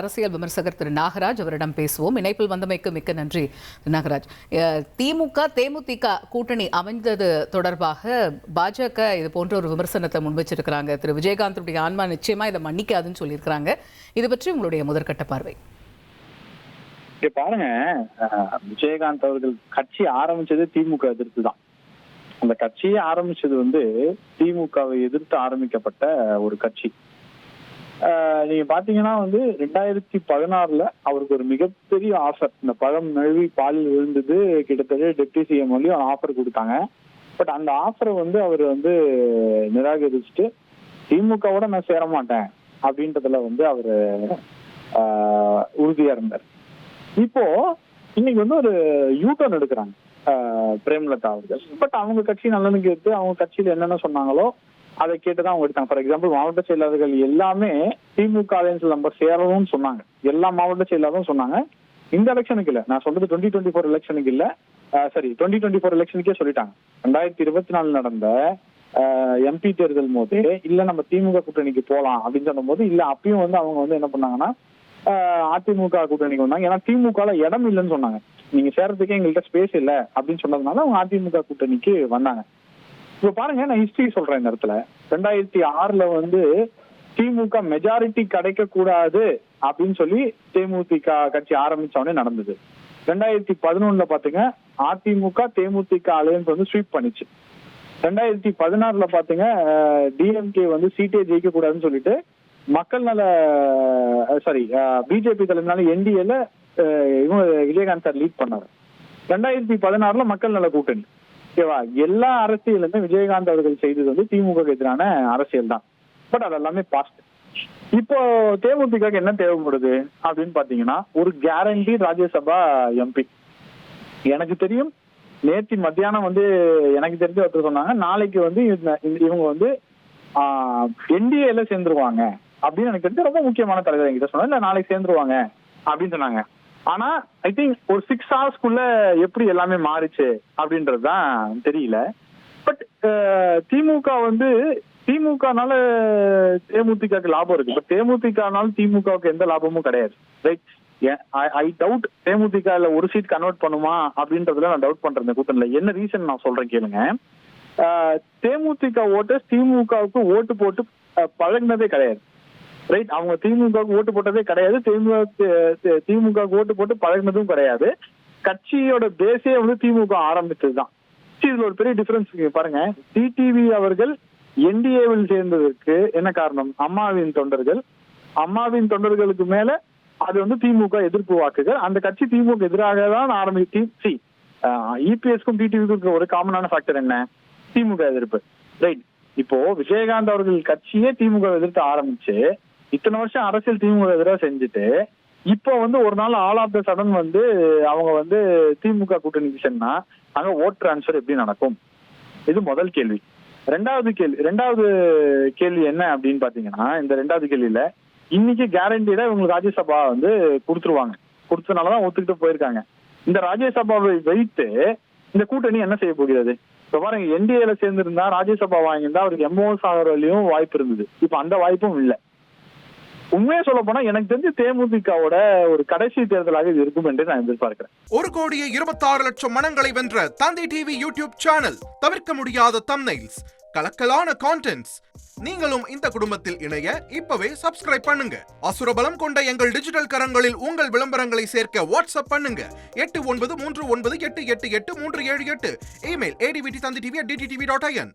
அரசியல் விமர்சகர் திரு நாகராஜ் அவரிடம் பேசுவோம். இணைப்பில் வந்தமைக்கு மிக்க நன்றி நாகராஜ். திமுக தேமுதிக கூட்டணி அமைந்தது தொடர்பாக பாஜக இது போன்ற ஒரு விமர்சனத்தை முன்வச்சிருக்கிறாங்க. திரு விஜயகாந்துடைய ஆன்மா நிச்சயமா இதை மன்னிக்காதுன்னு சொல்லியிருக்கிறாங்க. இது பற்றி உங்களுடைய முதற்கட்ட பார்வை? பாருங்க, விஜயகாந்த் அவர்கள் கட்சி ஆரம்பிச்சது திமுக எதிர்த்து தான். அந்த கட்சியை ஆரம்பிச்சது திமுகவை எதிர்த்து ஆரம்பிக்கப்பட்ட ஒரு கட்சி. நீங்க பாத்தீங்கன்னா 2016 அவருக்கு ஒரு மிகப்பெரிய ஆஃபர், இந்த பழம் நழுவி பாலில் விழுந்தது, கிட்டத்தட்ட டெப்டி சிஎம் வழியும் ஆஃபர் கொடுத்தாங்க. பட் அந்த ஆஃபரை அவர் நிராகரிச்சுட்டு திமுகவோட நான் சேர மாட்டேன் அப்படின்றதுல அவரு உறுதியா இருந்தார். இப்போ இன்னைக்கு ஒரு யூட்டர்ன் எடுக்கிறாங்க பிரேமலதா அவர்கள். பட் அவங்க கட்சி நல்லதுன்னு கேட்டு அவங்க கட்சியில என்னென்ன சொன்னாங்களோ அதை கேட்டுதான் அவங்க எடுத்தாங்க. ஃபார் எக்ஸாம்பிள், மாவட்ட செயலாளர்கள் எல்லாமே திமுக அலையன்ஸ் நம்பர் சேரணும்னு சொன்னாங்க. எல்லா மாவட்ட செயலாளரும் சொன்னாங்க. இந்த எலெக்ஷனுக்கு இல்ல, நான் சொல்றது 2024 எலெக்ஷனுக்கு இல்ல, 2024 எலெக்ஷனுக்கே சொல்லிட்டாங்க. 2024 நடந்த எம்பி தேர்தல் போது இல்ல நம்ம திமுக கூட்டணிக்கு போலாம் அப்படின்னு சொன்ன போது இல்ல, அப்பயும் அவங்க என்ன பண்ணாங்கன்னா அதிமுக கூட்டணிக்கு வந்தாங்க. ஏன்னா திமுக இடம் இல்லைன்னு சொன்னாங்க. நீங்க சேர்றதுக்கே எங்கள்கிட்ட ஸ்பேஸ் இல்லை அப்படின்னு சொன்னதுனால அவங்க அதிமுக கூட்டணிக்கு வந்தாங்க. இப்ப பாருங்க, நான் ஹிஸ்டரி சொல்றேன் இந்த இடத்துல. 2006 திமுக மெஜாரிட்டி கிடைக்க கூடாது அப்படின்னு சொல்லி தேமுதிக கட்சி ஆரம்பிச்சவனே நடந்தது. 2011 பாத்தீங்க அதிமுக தேமுதிக அலையன்ஸ் ஸ்வீப் பண்ணிச்சு. 2016 பாத்தீங்க டிஎம்கே சீட்டே ஜெயிக்க கூடாதுன்னு சொல்லிட்டு மக்கள் நல பிஜேபி தலைமையிலான என்டிஏல விஜயகாந்த் சார் லீட் பண்ணாரு. 2016 மக்கள் நல கூட்டணி. ஓகேவா? எல்லா அரசியலுமே விஜயகாந்த் அவர்கள் செய்தது திமுக எதிரான அரசியல் தான். பட் அதெல்லாமே பாஸ்ட். இப்போ தேமுதிக என்ன தேவைப்படுது அப்படின்னு பாத்தீங்கன்னா ஒரு கேரண்டி ராஜ்யசபா எம்பி. எனக்கு தெரியும், நேற்று மத்தியானம் எனக்கு தெரிஞ்ச ஒருத்தர் சொன்னாங்க, நாளைக்கு இவங்க என்டிஏல சேர்ந்துருவாங்க அப்படின்னு. எனக்கு தெரிஞ்ச ரொம்ப முக்கியமான தலைவர் என்கிட்ட சொன்னாங்க, இல்ல நாளைக்கு சேர்ந்துருவாங்க அப்படின்னு சொன்னாங்க. ஆனா ஐ திங்க் ஒரு 6 hours எப்படி எல்லாமே மாறிச்சு அப்படின்றதுதான் தெரியல. பட் திமுகனால தேமுதிகக்கு லாபம் இருக்கு. பட் தேமுதிகனால திமுகவுக்கு எந்த லாபமும் கிடையாது. ரைட்? ஐ டவுட் தேமுதிக ஒரு சீட் கன்வெர்ட் பண்ணுமா அப்படின்றதுல நான் டவுட் பண்றேன். கூட்டணில என்ன ரீசன் நான் சொல்றேன் கேளுங்க. தேமுதிக ஓட்டர்ஸ் திமுகவுக்கு ஓட்டு போட்டு பழகினதே கிடையாது. ரைட்? அவங்க திமுகவுக்கு ஓட்டு போட்டதே கிடையாது, திமுகவுக்கு ஓட்டு போட்டு பழகினதும் கிடையாது. கட்சியோட பேஸே திமுக ஆரம்பிச்சதுதான். இதுல ஒரு பெரிய டிஃபரன்ஸ் பாருங்க. டிடிவி அவர்கள் என்டிஏவில் சேர்ந்ததற்கு என்ன காரணம்? அம்மாவின் தொண்டர்களுக்கு மேல அது திமுக எதிர்ப்பு வாக்குகள். அந்த கட்சி திமுக எதிராக தான் ஆரம்பிச்சு. இபிஎஸ்க்கும் டிடிவிக்கும் ஒரு காமனான ஃபேக்டர் என்ன? திமுக எதிர்ப்பு. ரைட்? இப்போ விஜயகாந்த் அவர்கள் கட்சியே திமுக எதிர்த்து ஆரம்பிச்சு இத்தனை வருஷம் அரசியல் திமுக எதிராக செஞ்சுட்டு இப்போ ஒரு நாள் ஆல் ஆஃப் த சடன் அவங்க திமுக கூட்டணிக்கு சொன்னா அங்க ஓட் டிரான்ஸ்பர் எப்படி நடக்கும்? இது முதல் கேள்வி. ரெண்டாவது கேள்வி என்ன அப்படின்னு பாத்தீங்கன்னா, இந்த ரெண்டாவது கேள்வியில இன்னைக்கு கேரண்டிடா இவங்களுக்கு ராஜ்யசபா கொடுத்துருவாங்க. கொடுத்ததுனாலதான் ஒத்துக்கிட்டு போயிருக்காங்க. இந்த ராஜ்யசபாவை வைத்து இந்த கூட்டணி என்ன செய்ய போகிறது? இப்ப பாருங்க, என்டிஏல சேர்ந்திருந்தா ராஜ்யசபா வாங்கியிருந்தா அவருக்கு எம்ஓஎஸ் ஆகிறதுலயும் வாய்ப்பு இருந்தது. இப்ப அந்த வாய்ப்பும் இல்லை. உண்மையா சொல்ல போனா எனக்கு தெரிஞ்சு தேமுதிகவோட ஒரு கடைசி தேர்தலாக இது இருக்கும் என்று நான் எதிர்பார்க்கிறேன். 1,26,00,000 மனங்களை வென்ற தந்தி டிவி யூடியூப் சேனல். தவிர்க்க முடியாத தம்ப்நெயில்ஸ், கலக்கலான கான்டென்ட்ஸ். நீங்களும் இந்த குடும்பத்தில் இணைய இப்பவே சப்ஸ்கிரைப் பண்ணுங்க. அசுரபலம் கொண்ட எங்கள் டிஜிட்டல் கரங்களில் உங்கள் விளம்பரங்களை சேர்க்க வாட்ஸ்அப் பண்ணுங்க. 893988883778. Email advttv@dttv.in.